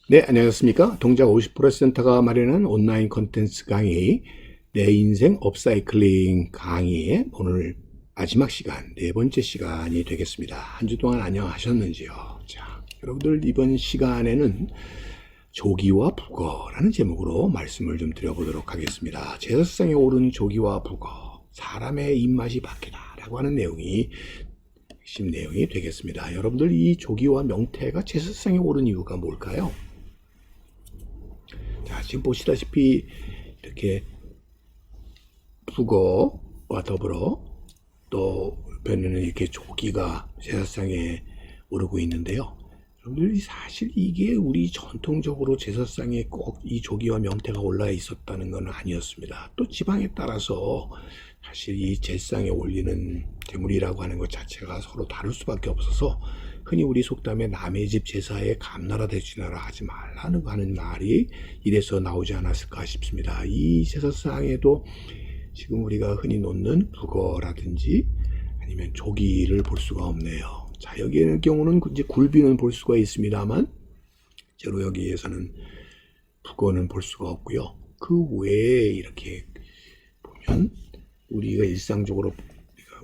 네, 안녕하십니까. 동작 50% 센터가 마련한 온라인 콘텐츠 강의, 내 인생 업사이클링 강의의 오늘 마지막 시간, 네 번째 시간이 되겠습니다. 한 주 동안 안녕하셨는지요? 자, 여러분들 이번 시간에는 조기와 북어라는 제목으로 말씀을 좀 드려보도록 하겠습니다. 제사상에 오른 조기와 북어, 사람의 입맛이 바뀌다라고 하는 내용이 핵심 내용이 되겠습니다. 여러분들 이 조기와 명태가 제사상에 오른 이유가 뭘까요? 자, 지금 보시다시피 이렇게 북어와 더불어 또 옆에는 이렇게 조기가 제사상에 오르고 있는데요. 여러분들 사실 이게 우리 전통적으로 제사상에 꼭 이 조기와 명태가 올라 있었다는 건 아니었습니다. 또 지방에 따라서 사실 이 제사상에 올리는 제물이라고 하는 것 자체가 서로 다를 수밖에 없어서 흔히 우리 속담에 남의 집 제사에 감나라 대추나라 하지 말라는 하는 말이 이래서 나오지 않았을까 싶습니다. 이 제사상에도 지금 우리가 흔히 놓는 북어라든지 아니면 조기를 볼 수가 없네요. 자, 여기의 경우는 이제 굴비는 볼 수가 있습니다만 제로 여기에서는 북어는 볼 수가 없고요. 그 외에 이렇게 보면 우리가 일상적으로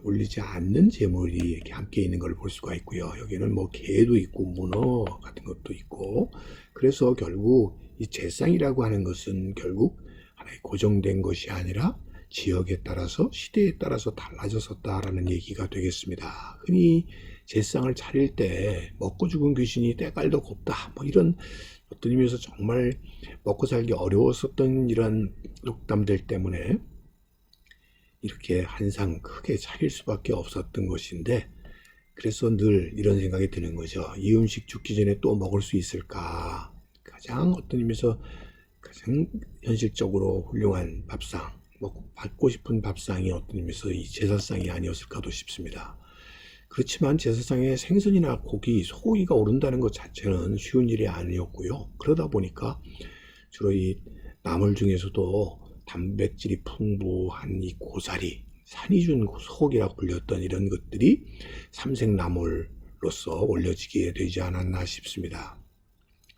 올리지 않는 제물이 이렇게 함께 있는 걸 볼 수가 있고요. 여기는 뭐 게도 있고 문어 같은 것도 있고, 그래서 결국 이 제상이라고 하는 것은 결국 하나의 고정된 것이 아니라 지역에 따라서 시대에 따라서 달라졌었다라는 얘기가 되겠습니다. 흔히 제상을 차릴 때 먹고 죽은 귀신이 때깔도 곱다, 뭐 이런 어떤 의미에서 정말 먹고 살기 어려웠었던 이런 속담들 때문에 이렇게 한상 크게 차릴 수밖에 없었던 것인데, 그래서 늘 이런 생각이 드는 거죠. 이 음식 죽기 전에 또 먹을 수 있을까? 가장 어떤 의미에서 가장 현실적으로 훌륭한 밥상, 먹고 받고 싶은 밥상이 어떤 의미에서 이 제사상이 아니었을까도 싶습니다. 그렇지만 제사상에 생선이나 고기, 소고기가 오른다는 것 자체는 쉬운 일이 아니었고요. 그러다 보니까 주로 이 나물 중에서도 단백질이 풍부한 이 고사리, 산이 준 소고기라고 불렸던 이런 것들이 삼색나물로서 올려지게 되지 않았나 싶습니다.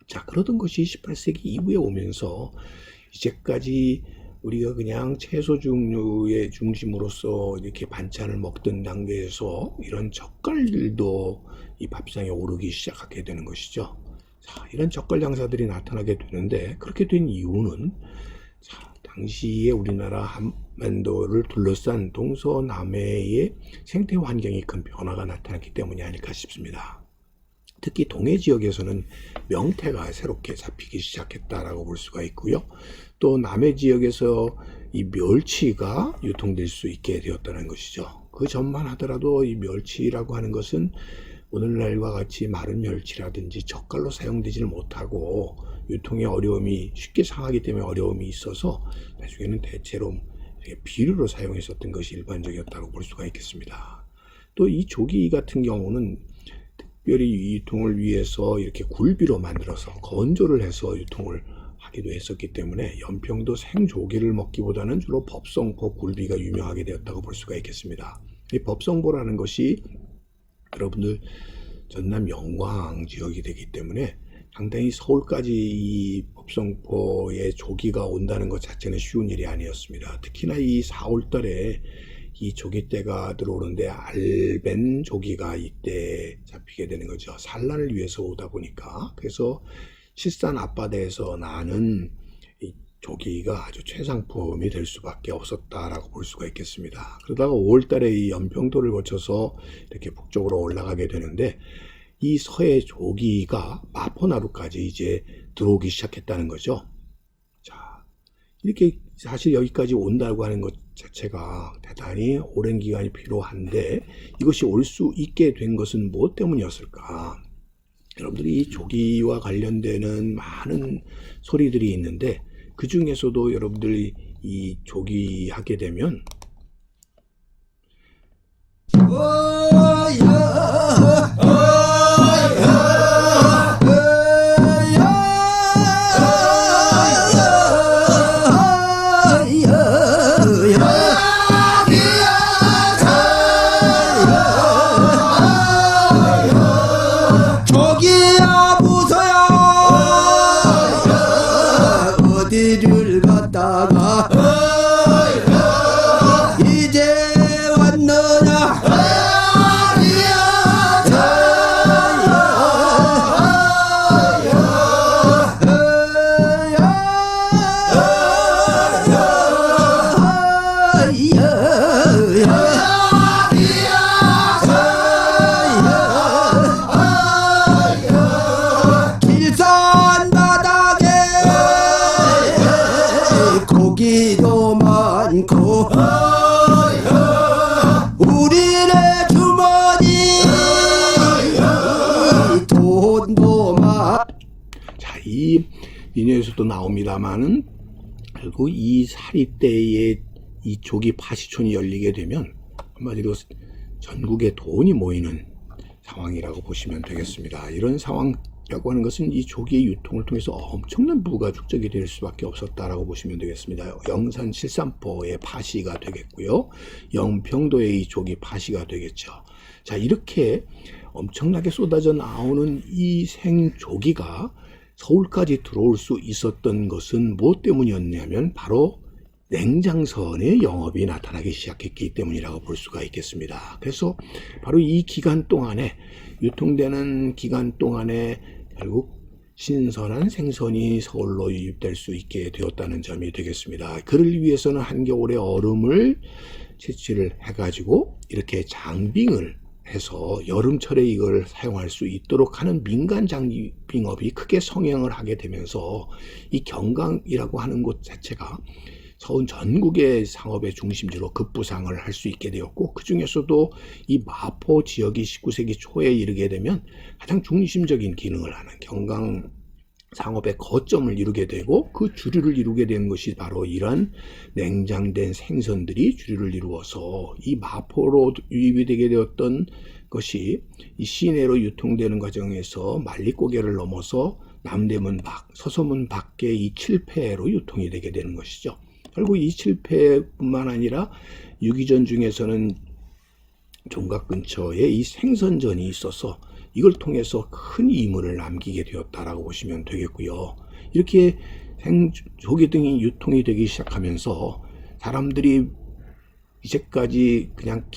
자, 그러던 것이 18세기 이후에 오면서 이제까지 우리가 그냥 채소 종류의 중심으로서 이렇게 반찬을 먹던 단계에서 이런 젓갈들도 이 밥상에 오르기 시작하게 되는 것이죠. 자, 이런 젓갈 장사들이 나타나게 되는데, 그렇게 된 이유는 자, 당시에 우리나라 한반도를 둘러싼 동서남해의 생태 환경이 큰 변화가 나타났기 때문이 아닐까 싶습니다. 특히 동해 지역에서는 명태가 새롭게 잡히기 시작했다라고 볼 수가 있고요. 또 남해 지역에서 이 멸치가 유통될 수 있게 되었다는 것이죠. 그 전만 하더라도 이 멸치라고 하는 것은 오늘날과 같이 마른 멸치라든지 젓갈로 사용되지를 못하고 유통의 어려움이 쉽게 상하기 때문에 어려움이 있어서 나중에는 대체로 비료로 사용했었던 것이 일반적이었다고 볼 수가 있겠습니다. 또 이 조기 같은 경우는 특별히 유통을 위해서 이렇게 굴비로 만들어서 건조를 해서 유통을 하기도 했었기 때문에 연평도 생조기를 먹기보다는 주로 법성포 굴비가 유명하게 되었다고 볼 수가 있겠습니다. 이 법성포라는 것이 여러분들 전남 영광 지역이 되기 때문에 상당히 서울까지 이 법성포에 조기가 온다는 것 자체는 쉬운 일이 아니었습니다. 특히나 이 4월 달에 이 조기때가 들어오는데 알벤 조기가 이때 잡히게 되는 거죠. 산란을 위해서 오다 보니까. 그래서 실산 앞바다에서 나는 이 조기가 아주 최상품이 될 수밖에 없었다라고 볼 수가 있겠습니다. 그러다가 5월 달에 이 연평도를 거쳐서 이렇게 북쪽으로 올라가게 되는데, 이 서해 조기가 마포나루까지 이제 들어오기 시작했다는 거죠. 자, 이렇게 사실 여기까지 온다고 하는 것 자체가 대단히 오랜 기간이 필요한데, 이것이 올 수 있게 된 것은 무엇 때문이었을까? 여러분들이 이 조기와 관련되는 많은 소리들이 있는데, 그 중에서도 여러분들이 이 조기 하게 되면 조기야 부서야 나비를 갖다가 이제 왔느냐 길산 바닥에 고기도 많고 우리네 주머니 돈도 많고. 자, 이 인연에서도 나옵니다만은 결국 이 사리때에 이 조기 파시촌이 열리게 되면 한마디로 전국에 돈이 모이는 상황이라고 보시면 되겠습니다. 이런 상황이라고 하는 것은 이 조기의 유통을 통해서 엄청난 부가 축적이 될 수밖에 없었다라고 보시면 되겠습니다. 영산 칠산포의 파시가 되겠고요. 영평도의 이 조기 파시가 되겠죠. 자, 이렇게 엄청나게 쏟아져 나오는 이 생조기가 서울까지 들어올 수 있었던 것은 무엇 때문이었냐면 바로 냉장선의 영업이 나타나기 시작했기 때문이라고 볼 수가 있겠습니다. 그래서 바로 이 기간 동안에 유통되는 기간 동안에 결국 신선한 생선이 서울로 유입될 수 있게 되었다는 점이 되겠습니다. 그를 위해서는 한겨울에 얼음을 채취를 해가지고 이렇게 장빙을 해서 여름철에 이걸 사용할 수 있도록 하는 민간 장빙업이 크게 성행을 하게 되면서 이 경강이라고 하는 곳 자체가 서울 전국의 상업의 중심지로 급부상을 할 수 있게 되었고, 그 중에서도 이 마포 지역이 19세기 초에 이르게 되면 가장 중심적인 기능을 하는 경강 상업의 거점을 이루게 되고, 그 주류를 이루게 된 것이 바로 이런 냉장된 생선들이 주류를 이루어서 이 마포로 유입이 되게 되었던 것이 이 시내로 유통되는 과정에서 만리고개를 넘어서 남대문 밖, 서서문 밖의 이 칠패로 유통이 되게 되는 것이죠. 결국 이 칠패뿐만 아니라 유기전 중에서는 종각 근처에 이 생선전이 있어서 이걸 통해서 큰 이물을 남기게 되었다라고 보시면 되겠고요. 이렇게 조개 등이 유통이 되기 시작하면서 사람들이 이제까지 그냥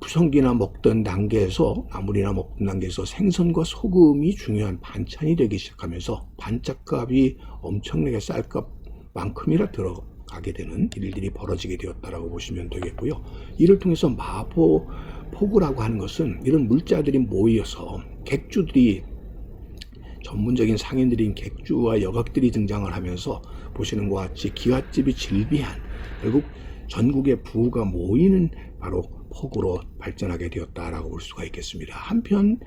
부성기나 먹던 단계에서, 나물이나 먹던 단계에서 생선과 소금이 중요한 반찬이 되기 시작하면서 반짝값이 엄청나게 쌀 값만큼이나 들어가게 되는 일들이 벌어지게 되었다라고 보시면 되겠고요. 이를 통해서 마포 포구라고 하는 것은 이런 물자들이 모여서 객주들이, 전문적인 상인들인 객주와 여각들이 등장을 하면서 보시는 것과 같이 기와집이 질비한, 결국 전국의 부가 모이는 바로 포구로 발전하게 되었다라고 볼 수가 있겠습니다. 한편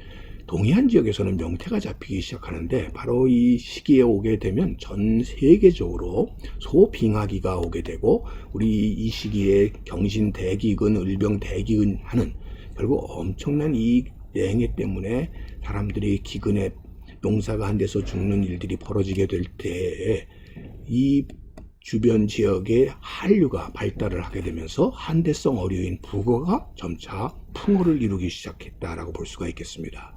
동해안 지역에서는 명태가 잡히기 시작하는데, 바로 이 시기에 오게 되면 전 세계적으로 소빙하기가 오게 되고, 우리 이 시기에 경신대기근, 을병대기근 하는, 결국 엄청난 이 냉해 때문에 사람들이 기근에 농사가 안 돼서 죽는 일들이 벌어지게 될 때에 이 주변 지역의 한류가 발달을 하게 되면서 한대성 어류인 북어가 점차 풍어를 이루기 시작했다라고 볼 수가 있겠습니다.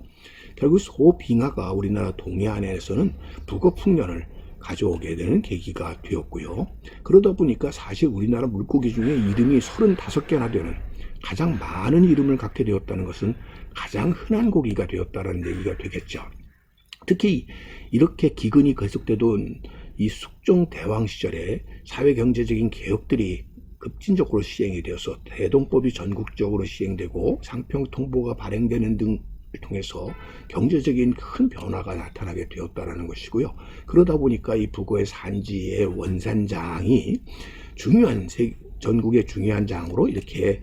결국 소빙하가 우리나라 동해안에서는 북어 풍년을 가져오게 되는 계기가 되었고요. 그러다 보니까 사실 우리나라 물고기 중에 이름이 35개나 되는, 가장 많은 이름을 갖게 되었다는 것은 가장 흔한 고기가 되었다는 얘기가 되겠죠. 특히 이렇게 기근이 계속되던 이 숙종 대왕 시절에 사회경제적인 개혁들이 급진적으로 시행이 되어서 대동법이 전국적으로 시행되고 상평통보가 발행되는 등을 통해서 경제적인 큰 변화가 나타나게 되었다는 것이고요. 그러다 보니까 이 북어의 산지의 원산장이 중요한, 전국의 중요한 장으로 이렇게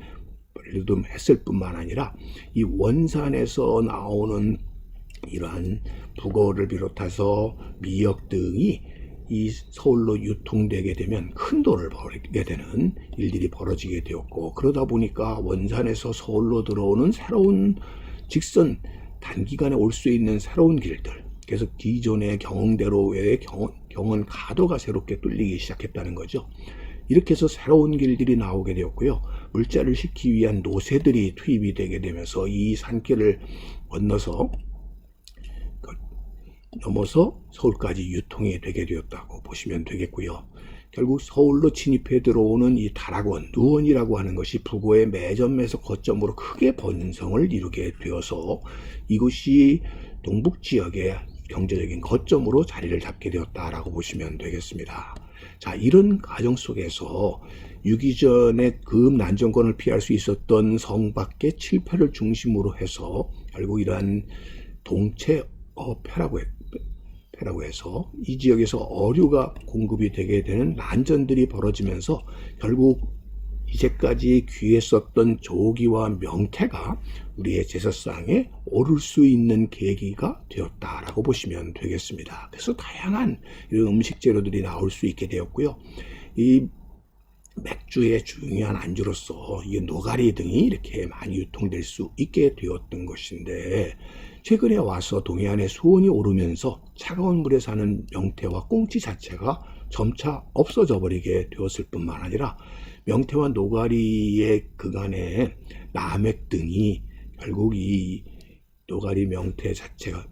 했을 뿐만 아니라 이 원산에서 나오는 이러한 북어를 비롯해서 미역 등이 이 서울로 유통되게 되면 큰 돈을 벌게 되는 일들이 벌어지게 되었고, 그러다 보니까 원산에서 서울로 들어오는 새로운 직선, 단기간에 올 수 있는 새로운 길들, 그래서 기존의 경흥대로의 경원 가도가 새롭게 뚫리기 시작했다는 거죠. 이렇게 해서 새로운 길들이 나오게 되었고요. 물자를 싣기 위한 노새들이 투입이 되게 되면서 이 산길을 넘어서 서울까지 유통이 되게 되었다고 보시면 되겠고요. 결국 서울로 진입해 들어오는 이 다락원, 누원이라고 하는 것이 부고의 매점에서 거점으로 크게 번성을 이루게 되어서 이곳이 동북 지역의 경제적인 거점으로 자리를 잡게 되었다라고 보시면 되겠습니다. 자, 이런 과정 속에서 6.2 전에 금 난정권을 피할 수 있었던 성밖의 7패를 중심으로 해서 결국 이러한 동체어패라고 해서 이 지역에서 어류가 공급이 되게 되는 난전들이 벌어지면서 결국 이제까지 귀했었던 조기와 명태가 우리의 제사상에 오를 수 있는 계기가 되었다라고 보시면 되겠습니다. 그래서 다양한 이런 음식 재료들이 나올 수 있게 되었고요. 이 맥주의 중요한 안주로서 이 노가리 등이 이렇게 많이 유통될 수 있게 되었던 것인데, 최근에 와서 동해안에 수온이 오르면서 차가운 물에 사는 명태와 꽁치 자체가 점차 없어져 버리게 되었을 뿐만 아니라 명태와 노가리의 그간의 남획 등이 결국 이 노가리 명태 자체가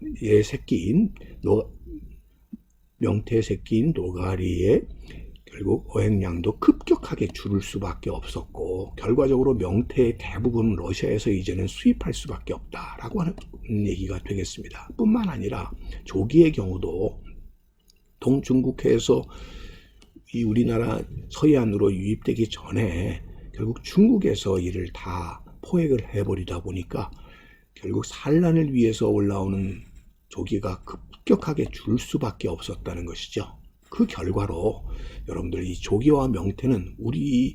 명태 새끼인 노가리의 결국 어획량도 급격하게 줄을 수밖에 없었고, 결과적으로 명태의 대부분 러시아에서 이제는 수입할 수밖에 없다라고 하는 얘기가 되겠습니다. 뿐만 아니라 조기의 경우도 동중국해에서 이 우리나라 서해안으로 유입되기 전에 결국 중국에서 이를 다 포획을 해버리다 보니까 결국 산란을 위해서 올라오는 조기가 급격하게 줄 수밖에 없었다는 것이죠. 그 결과로 여러분들 이 조기와 명태는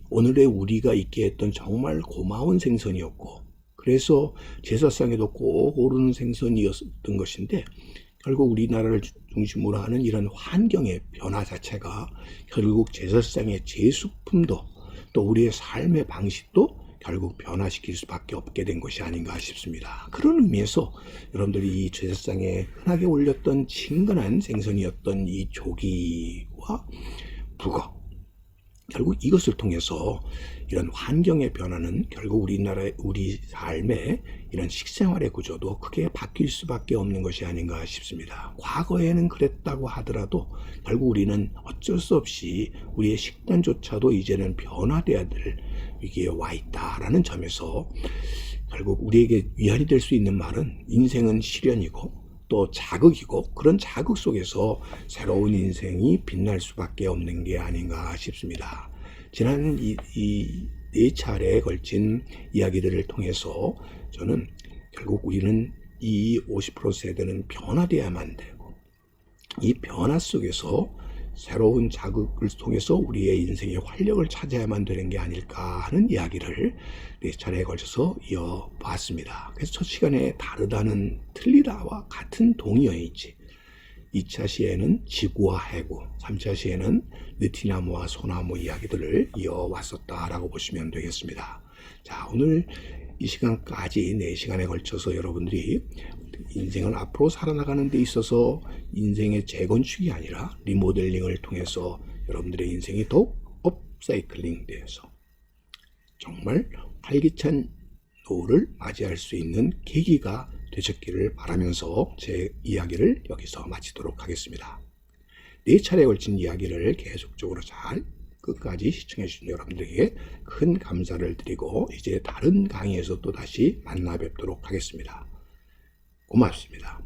오늘의 우리가 있게 했던 정말 고마운 생선이었고, 그래서 제사상에도 꼭 오르는 생선이었던 것인데, 결국 우리나라를 중심으로 하는 이런 환경의 변화 자체가 결국 제사상의 제수품도 또 우리의 삶의 방식도 결국 변화시킬 수밖에 없게 된 것이 아닌가 싶습니다. 그런 의미에서 여러분들이 이 제사상에 흔하게 올렸던 친근한 생선이었던 이 조기와 북어, 결국 이것을 통해서 이런 환경의 변화는 결국 우리 삶의 이런 식생활의 구조도 크게 바뀔 수밖에 없는 것이 아닌가 싶습니다. 과거에는 그랬다고 하더라도 결국 우리는 어쩔 수 없이 우리의 식단조차도 이제는 변화돼야 될 위기에 와 있다라는 점에서 결국 우리에게 위안이 될 수 있는 말은 인생은 시련이고 또 자극이고, 그런 자극 속에서 새로운 인생이 빛날 수밖에 없는 게 아닌가 싶습니다. 지난 이 4차례에 걸친 이야기들을 통해서 저는 결국 우리는 이 50% 세대는 변화돼야만 되고, 이 변화 속에서 새로운 자극을 통해서 우리의 인생의 활력을 찾아야만 되는 게 아닐까 하는 이야기를 4차례에 걸쳐서 이어봤습니다. 그래서 첫 시간에 다르다는 틀리다와 같은 동의어인지, 2차 시에는 지구와 해구, 3차 시에는 느티나무와 소나무 이야기들을 이어왔었다라고 보시면 되겠습니다. 자, 오늘 이 시간까지 4시간에 걸쳐서 여러분들이 인생을 앞으로 살아나가는 데 있어서 인생의 재건축이 아니라 리모델링을 통해서 여러분들의 인생이 더욱 업사이클링 되어서 정말 활기찬 노후를 맞이할 수 있는 계기가 되셨기를 바라면서 제 이야기를 여기서 마치도록 하겠습니다. 4차례에 걸친 이야기를 계속적으로 잘 끝까지 시청해 주신 여러분들에게 큰 감사를 드리고, 이제 다른 강의에서 또 다시 만나 뵙도록 하겠습니다. 고맙습니다.